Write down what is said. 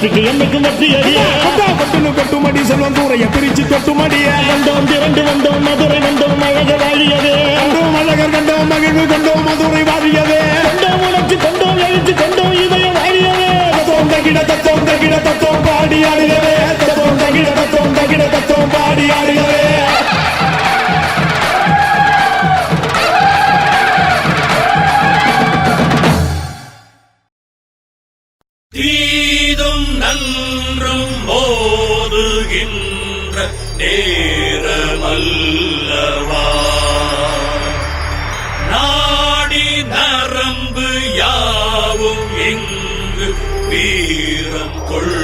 வெற்றிக்கு என்னைக்கும் வெற்றி அடியே கொட்டுமடி செல்வம் தூரைய பிரிச்சு கொட்டுமடிய வந்தோம் திரண்டு வந்தோம் மதுரை வந்தோம் அழக வாழியவே கண்டோம் அழகர் கண்டோம் மகிழ்வு கண்டோம் மதுரை வாழியவே கொண்டோம் உணர்ச்சி கொண்டோம் எழுச்சி கொண்டோம் இதய வாழியவே தத்தோம் தகிட தத்தோம் பாடி ஆடியவே தத்தோம் தகிட தத்தோம் பாடி ஆடியவே தீதும் நன்றும் மோதுகின்ற நேரமல்லவா நாடி நரம்பு யாவும் இங்கு வீரம் கொள்